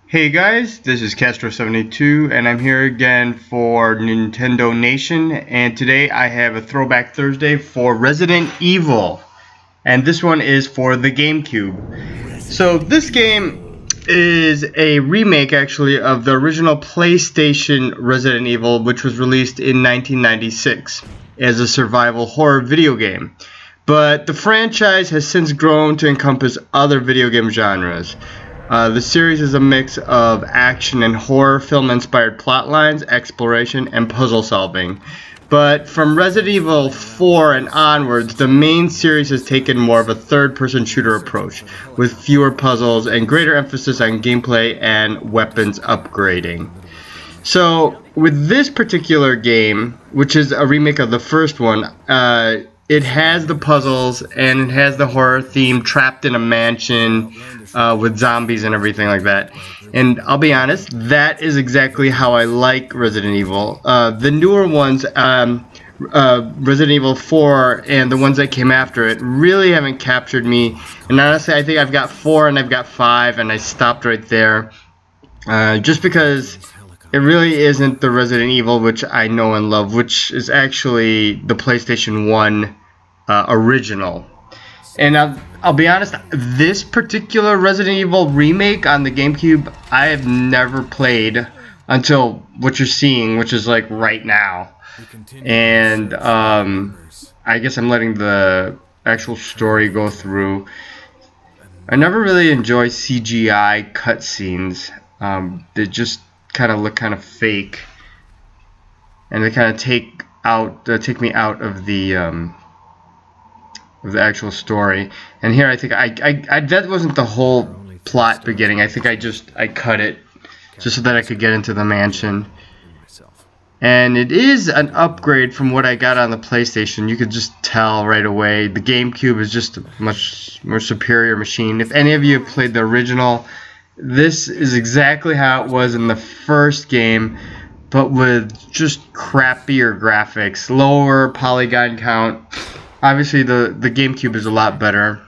Hey guys, this is Castro72 and I'm here again for Nintendo Nation, and today I have a Throwback Thursday for Resident Evil, and this one is for the GameCube. So this game is a remake actually of the original PlayStation Resident Evil, which was released in 1996 as a survival horror video game. But the franchise has since grown to encompass other video game genres. The series is a mix of action and horror film-inspired plot lines, exploration, and puzzle solving. But from Resident Evil 4 and onwards, the main series has taken more of a third-person shooter approach, with fewer puzzles and greater emphasis on gameplay and weapons upgrading. So, with this particular game, which is a remake of the first one, it has the puzzles and it has the horror theme, trapped in a mansion with zombies and everything like that. And I'll be honest, that is exactly how I like Resident Evil. The newer ones, Resident Evil 4 and the ones that came after it, really haven't captured me. And honestly, I think I've got 4 and I've got 5 and I stopped right there. Just because it really isn't the Resident Evil which I know and love, which is actually the PlayStation 1 original. And I'll be honest, this particular Resident Evil remake on the GameCube, I have never played until what you're seeing, which is like right now. And I guess I'm letting the actual story go through. I never really enjoy CGI cutscenes. They just kind of look kind of fake, and they kind of take me out of the actual story. And here I think I that wasn't the whole plot beginning. I think I cut it just so that I could get into the mansion. And it is an upgrade from what I got on the PlayStation. You could just tell right away. The GameCube is just a much more superior machine. If any of you have played the original, this is exactly how it was in the first game, but with just crappier graphics, lower polygon count. Obviously, the GameCube is a lot better,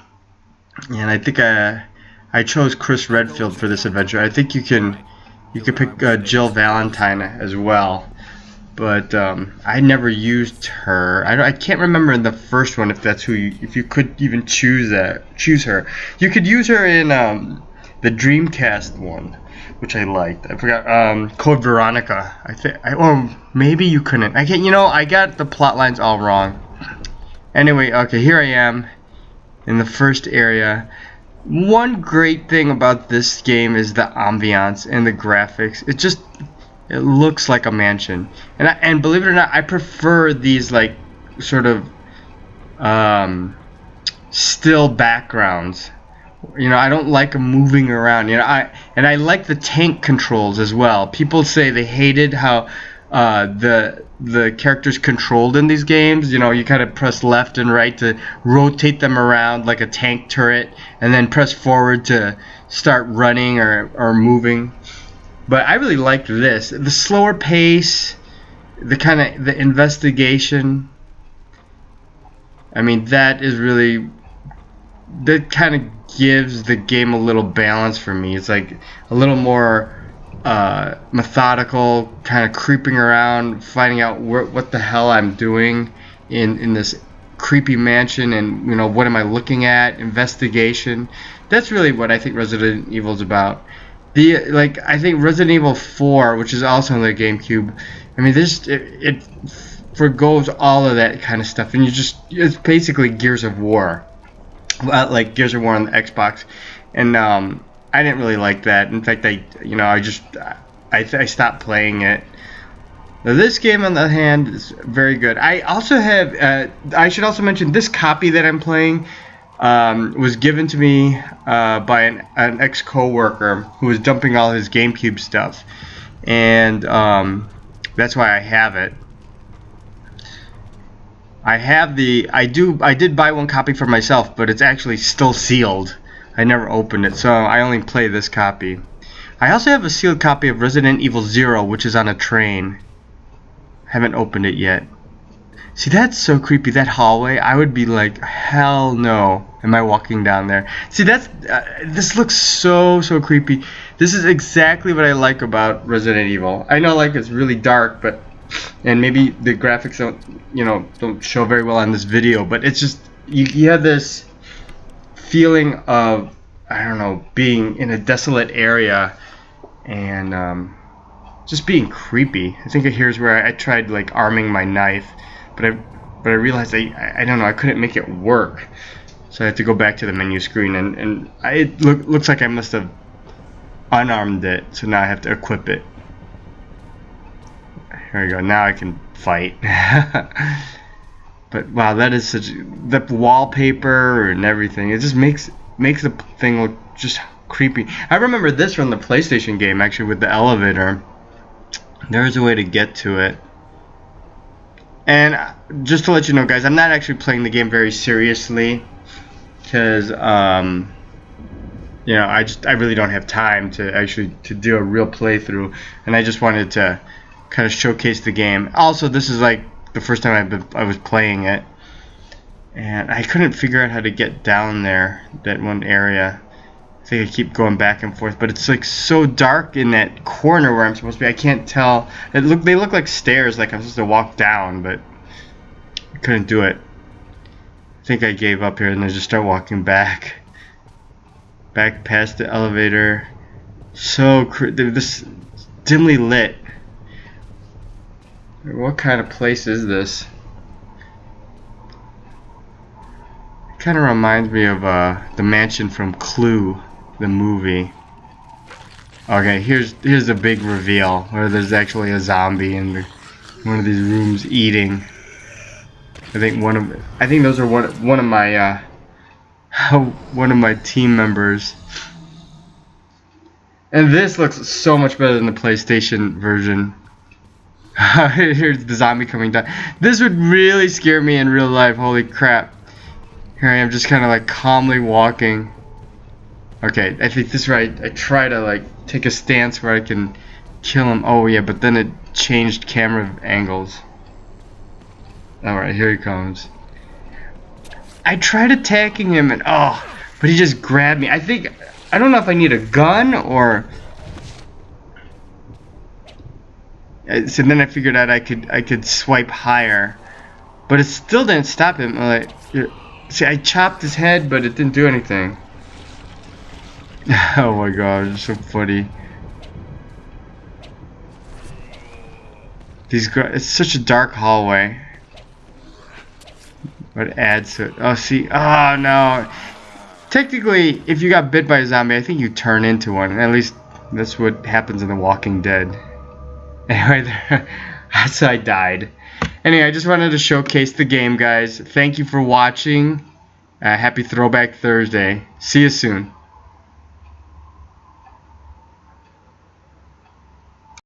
and I think I chose Chris Redfield for this adventure. I think you can pick Jill Valentine as well, but I never used her. I can't remember in the first one if that's if you could even choose her. You could use her in the Dreamcast one, which I liked. I forgot Code Veronica. Or maybe you couldn't. I got the plot lines all wrong. Anyway, okay, here I am in the first area. One great thing about this game is the ambiance and the graphics. It looks like a mansion, and believe it or not, I prefer these like sort of still backgrounds. I don't like moving around. I like the tank controls as well. People say they hated how the characters controlled in these games. You kind of press left and right to rotate them around like a tank turret, and then press forward to start running or moving. But I really liked this. The slower pace, the investigation. I mean, that kind of gives the game a little balance for me. It's like a little more methodical, kind of creeping around, finding out what the hell I'm doing in this creepy mansion, and what am I looking at? Investigation. That's really what I think Resident Evil is about. I think Resident Evil 4, which is also on the GameCube, I mean, it forgoes all of that kind of stuff, and it's basically Gears of War. Like Gears of War on the Xbox, and I didn't really like that. In fact, I stopped playing it. Now, this game, on the other hand, is very good. I also have. I should also mention this copy that I'm playing was given to me by an ex-coworker who was dumping all his GameCube stuff, and that's why I have it. I did buy one copy for myself, but it's actually still sealed. I never opened it, so I only play this copy. I also have a sealed copy of Resident Evil 0, which is on a train. Haven't opened it yet. See, that's so creepy. That hallway, I would be like, hell no. Am I walking down there? See, that's this looks so creepy. This is exactly what I like about Resident Evil. I know, like, it's really dark, but and maybe the graphics don't show very well on this video, but it's just you have this feeling of, I don't know, being in a desolate area and just being creepy. I think here's where I tried like arming my knife, but I realized I don't know, I couldn't make it work. So I had to go back to the menu screen, and it looks like I must have unarmed it, so now I have to equip it. Here we go, now I can fight. But wow, that is such, the wallpaper and everything, it just makes the thing look just creepy. I remember this from the PlayStation game, actually, with the elevator. There's a way to get to it. And just to let you know, guys, I'm not actually playing the game very seriously, because I really don't have time to do a real playthrough, and I just wanted to kind of showcase the game. Also, this is like the first time I was playing it, and I couldn't figure out how to get down there, that one area. I think I keep going back and forth, but it's like so dark in that corner where I'm supposed to be. I can't tell. They look like stairs, like I'm supposed to walk down, but I couldn't do it. I think I gave up here and I just start walking back past the elevator. So this dimly lit. What kind of place is this? It kind of reminds me of the mansion from Clue, the movie. Okay, here's the big reveal where there's actually a zombie in one of these rooms eating. I think those are one of my team members. And this looks so much better than the PlayStation version. Here's the zombie coming down. This would really scare me in real life. Holy crap. Here I am, just kind of like calmly walking. Okay, I think this is right. I try to like take a stance where I can kill him. Oh yeah, but then it changed camera angles. Alright, here he comes. I tried attacking him and but he just grabbed me. I don't know if I need a gun or... So then I figured out I could swipe higher, but it still didn't stop him. Like, see, I chopped his head, but it didn't do anything. Oh my god, it's so funny. It's such a dark hallway. What adds to it? Oh, see, oh no. Technically, if you got bit by a zombie, I think you turn into one. At least that's what happens in The Walking Dead. Anyway, that's how I died. Anyway, I just wanted to showcase the game, guys. Thank you for watching. Happy Throwback Thursday. See you soon.